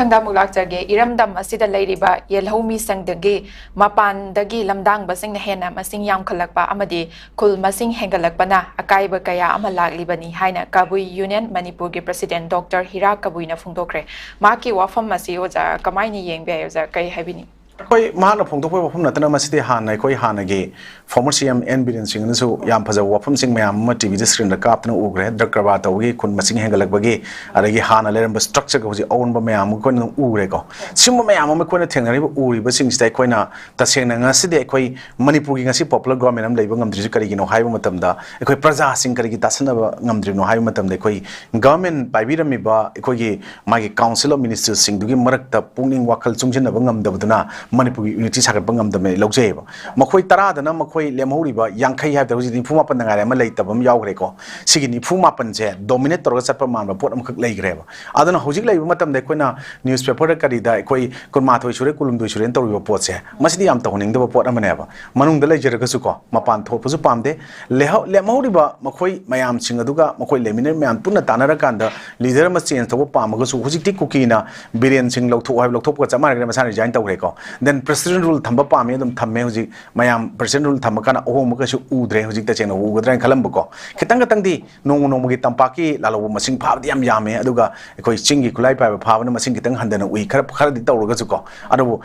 Mathangda Mulakjage, Iramdam Asida Ladiba, Yelhomi Sangdagi, Mapandagi, Lamdang Basing Hena, Masing Yam Kalakpa Amadi, Kul Masing Hengalakbana, Akaiba Kaya Amalak Libani, Haina, Kabui Union, Manipur President Dr. Hira Kabuina Fundokre, Maki Wafam Masioza, Kamaini Yang Beoza, Kai Habini. Koi mahal phong thok wafam natana masite hanai koi hanage former CM N Biren Singh so yam phaja wafam sing mayam ma TV screen da kapna ugre drakra tawgi kun masing hengalak bagi adagi hana leram structure ko ji own ba mayam ko na ugre ko sim mayam ma ko na thengnari ba uri ba sing stai koi na taseng na ngaside koi manipur gi ngasi popular government am leiba ngamdri kari gi no haiba matam da koi praja sing kari gi tasana ba ngamdri no haiba matam da koi government bai biram mi ba koi gi magi council of ministers sing dugi marak ta pungning wakal chungjin ba ngam da buduna Manipur unity sagat bangam da me lojeba makoi tara da na makoi lemhori ba yankhai ha da ji fuma pan ngare ma leitabam yaugre ko sigini fuma pan je dominate torga satpa man ba pot am khak lei greba adana hojik lei matam de koina newspaper da kari da koi kun ma thoi sure kulum do sure tor ba pot se masidi am tawning da pot am ne ba manung da lei jera ka su ko mapan tho pusu pamde lemhori ba makoi mayam sing aduga makoi lemine mayam punna tanara kan da leader ma change to pam ga su hojik ti kukina biren sing lokthok hai lokthok ka chama ga ma sa resign tawre ko then president rule thamba pame dum thamme hoji mayam president rule thamba kana oho muka su udre hoji ta chena ugadra khalam ko kitang di nong gi tampaki lalo masing phab diam yame aduga ekoi chingi kulai pa phab na masing kitang handana ui khar di tawruga su ko adu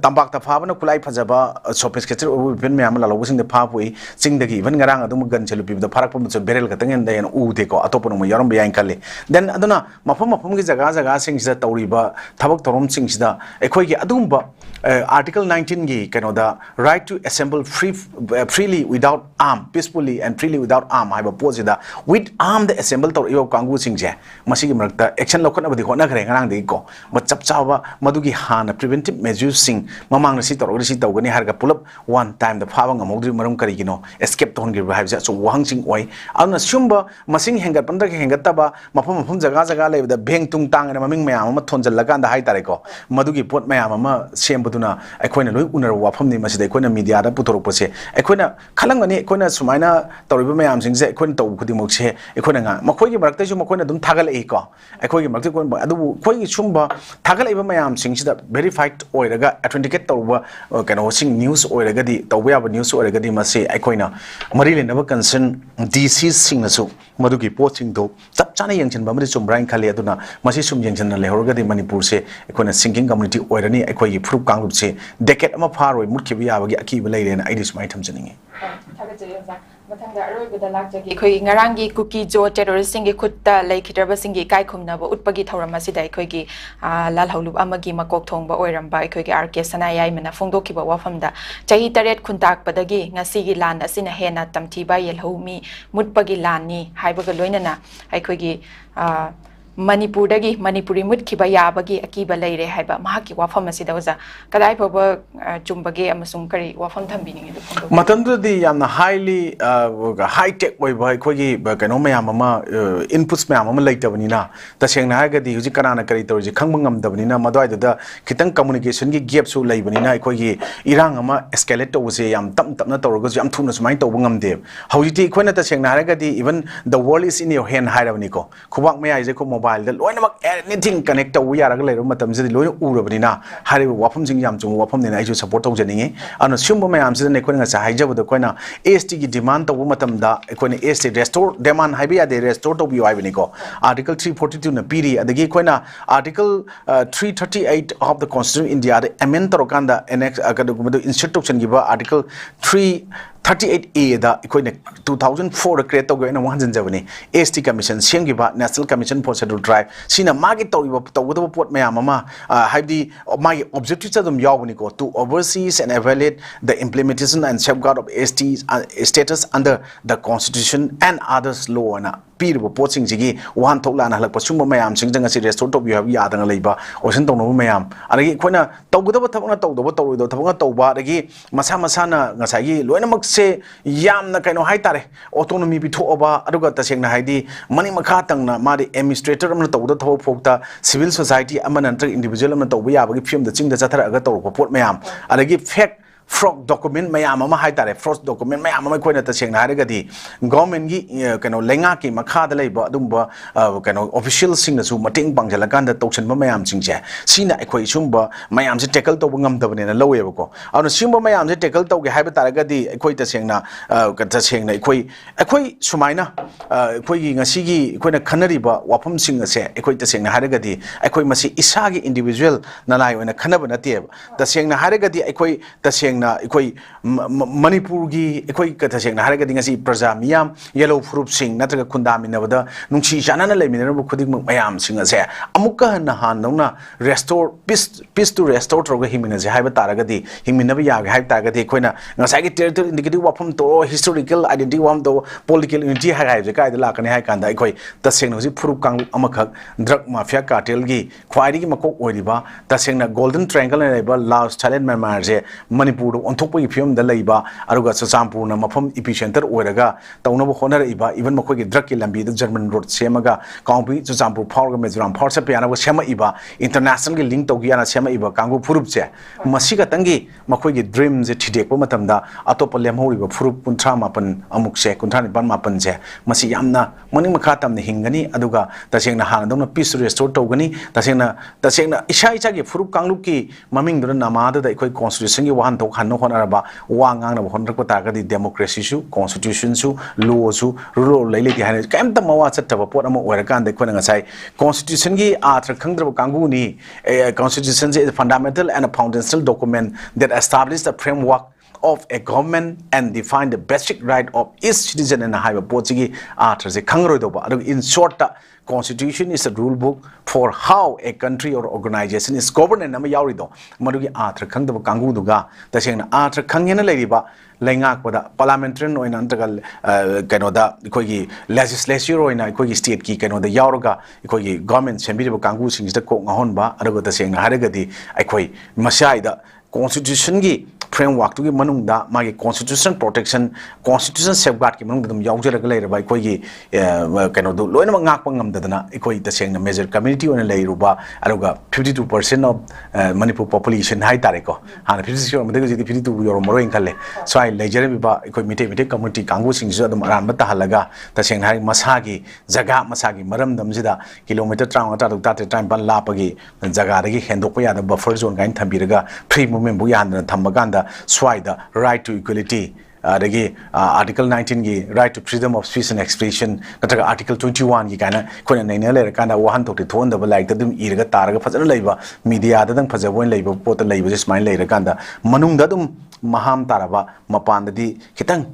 tampak ta phab na kulai phajaba sophisticated pen mayam lalo sing de phab ui ching dagi even ngarang adum gan chelu pi da pharak pum so berel katang en da u de ko atop no yarom bayan kale then aduna mafam gi jaga sing sida tawriba thabak torom sing sida ekoi gi adum ba Article 19 gi kanoda right to assemble freely without arm peacefully and freely without arm haiba posida with arm the assemble tor yo kangu singje masigi marakta action lokon abadi hona khare ngarang de ko ma chap chawa madugi hana preventive measures sing mamang si tor si tawgani harga pulap one time the phawang amodri marum kari gino escape ton gi haibja so wang sing oi ana shumba masing hengat pandra hengat taba mafam jaga le da beng tung tang na maming mayam ma thonjal lagan da hai tare ko madugi pot mayam ma sembuduna aikoina loi unar wafam ni masida aikoina media da putorok pose aikoina khalangani aikoina sumaina tawriba mayam singse aikoina taw khudimok se aikoina nga makoi gi marakta ju makoi na dum thagal ei ko akoi gi marakta ko adu koi gi sumba thagal eiba mayam singsida verified oiraga authenticate tawba kano sing news oiraga di tawba ya news oiraga di mase aikoina mari le na concern DC sing na su madugi posting do chap chana yangchen ba mari chumbrain khali aduna masi sum yangchen na lehorga di manipur se aikoina singing community oirani akoi gi frup kangrup se decade ama faroi mutkibi yabagi akiba leirena aidi smai thamjaningi Mathangda aroibada lakjagi khoi ngarangi cookie jo terrorist singi khutta leikitraba singi kai khumna ba utpagi thauram asida khoi gi lal haulub amagi makok thongba oiramba khoi gi RK sanayai mana phongdokiba wafamda chahi taret khuntak padagi ngasi gi lan asina hena tamthiba yelhomi mutpagi lanni haibaga loinana khoi gi Manipur dagi Manipuri mutkiba yabagi akiba leire haiba mahaki wafam asida oza kadai phoba chumbage amasung kari wafam thambiningi du matamdu di yamna highly high tech oi bai khogi kano mayam ama inputs mayam ama leitabani na tasengna haga di huji kana na kari torji khangbangam dabani na madwai da kitang communication gi gap su leibani na khogi irang ama escalate to se yam tam na torga yam thuna sumai to bangam de hauji ti khoina tasengna haga di even the world is in your hand hairabani ko khubak mayai je ko mobile da loina mak anything connect to we are ga leiro matam je loina urabani na hari wafam jing yam chung wafam ne ai ju support to janingi anu simba mayam se ne khoina sa haija bu koina AST gi demand to matam da koina AST restore demand haibi ade restore to bi bani ko article 342 na piri adagi koina article 338 of the constitution india the amend to kanda annex akadu institution gi ba article 338A da ikoina 2004 create to goina 107 AST commission sengiba national commission for scheduled tribe sina magi to pot mayam ama haibdi my objectives adum yawni ko to oversee and evaluate the implementation and safeguard of AST status under the constitution and others law na piribo potsing jigi wan thokla na halak pasum mayam singjang asi restore to bi yadang leiba ocean to no mayam aragi koina tawgudaba thabana tawdo thabanga tawba aragi masa na ngasai loina mak se yamna kaino haitare autonomy bi thoba aduga tasengna haidi mani makha tangna mari administrator amna tawda thaw phokta civil society amana individual amna tawba yabagi film da chingda chathara aga tawko pot mayam aragi fact fraud document mayam ama hai tare fraud document mayam ama koina tasengna haragadi government gi kano lenga ki makha da leiba adumba kano official sing na su mating pangjala kan da toksan ba mayam singje sina ekhoi sumba mayam se tackle to ngam da bane na lowe ko anu simba mayam se tackle to ge haiba taragadi ekhoi tasengna ekhoi sumaina ekhoi gi ngasi gi ekhoi na khanari ba wapam sing ase ekhoi tasengna haragadi ekhoi masi isa gi individual na lai oina khanaba na te tasengna haragadi ekhoi tasengna ekhoi manipur gi ekhoi ka tasengna haragadi ngasi praja miyam yellow fruit sing natraga khundami na bada nungchi jana na lemina bu khudik mayam sing ase amuka na han nona restore peace to restore troga himina je haiba taragadi himina ba ya haib taragadi ekhoi na ngasai gi territory indicative wapam to historical identity wam to political unity ha haib je kai da lakani hai kanda ekhoi tasengna ji fruit kang amakha drug mafia cartel gi khwairi gi makok oiriba tasengna golden triangle na leba Laos Thailand Myanmar je manipur on thokpa gi film da leiba aruga chachampur na mafam epicenter oiraga tauna bo honor iba even makoi gi drug ki lambi da German road semaga kaungpi chachampur phawr ga mezuram phawr sa piana bo sema iba international gi link to gi ana sema iba kangu furup che masiga tangi makoi gi dream je thidek po matamda atop lemhori ba furup kunthra mapan amuk se kunthra ni ban mapan je masi yamna moning makha tamne hingani aduga tasengna han dongna peace restore to gani tasengna isa isa gi furup kanglup ki maming dona namada da ekhoi constitution gi wahan thok han no honaraba wangang na hon rakpa ta ga di democracy su constitution su law su rule lai lai ti han kam ta mawa chatta ba pot ama oira kan da ekhoi ngasai constitution gi athra khangdra kangu ni constitution is a fundamental and a foundational document that establishes the framework of a government and define the basic right of each citizen in a high pochigi athra se khangroi do ba in short Constitution is a rule book for how a country or organization is governed and nama yauri do madugi athra khangdaba kangu duga tasengna athra khangena leiriba laingak pada parliamentary oina antagal kano da ekhoi legislature oina ekhoi state ki kano da yauraga ekhoi government sembiriba kangu singista ko ngahon ba aduga tasengna haragadi ekhoi masai da constitution gi framework to manung da magi constitution protection constitution safeguard ki manung dum yaujaraga leiraba ekhoi gi kano do loina ngak pangam dadana ekhoi tasengna major community on leiruba aruga 52% of manipur population hai tare ko hana 56 madega ji 52 euro moro inkhalle so ai leijare ba ekhoi mite community kangu singju adum aran ba tahalaga tasengna hai masagi jaga masagi maram dam jida kilometer 3 ta time ban lapagi jaga ragi hendokpa ya da buffer zone gain thambiraga free movement bu yan thamaganda swaida right to equality article 19 gi right to freedom of speech and expression kataga article 21 gi kana khona naina lera kana wahan thokti thon da like dum iraga taraga fajana leiba media da dang fajabon leiba pot leiba je smile leira kanda manung da dum maham taraba mapan di kitang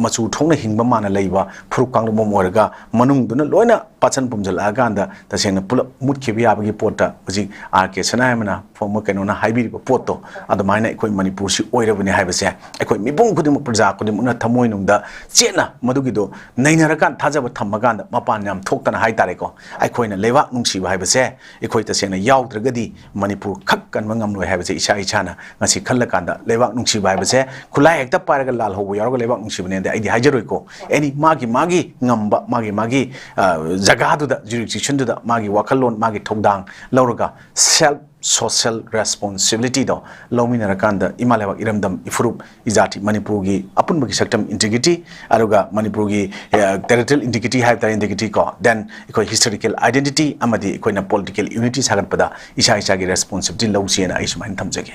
machu thongna hingba mana leiba phuruk kang mo moraga manung duna loina pachan pumjal aganda tasengna pula mutkhibi abagi pota hoji rk sanayamana former kanona haibi poto adamaina ekoi manipur si oirabani haibase ekoi mibung kudum praja kudum na thamoi nungda chena madugi do nainarakan thajaba thammaganda mapan yam thoktana haitare ko ekoina lewa nungsi haibase ekoi tasengna yaudragadi manipur khak kanwa ngamloi haibase isa ichana ngasi khallakanda lewa nungsi haibase khulai ekta paraga lal hobo yaroga lewa nungsi bane ai di hajaroi ko any magi ngamba magi jaga du da jurisdiction du da magi wakalon magi thogdang lauraga self social responsibility do lomina rakanda imaleba iramdam ifrup izati manipur gi apun bagi saktam integrity aruga manipur gi territorial integrity have the integrity ko then iko historical identity amadi iko na political unity sagat pada isa gi responsibility lawsi na aisman thamjage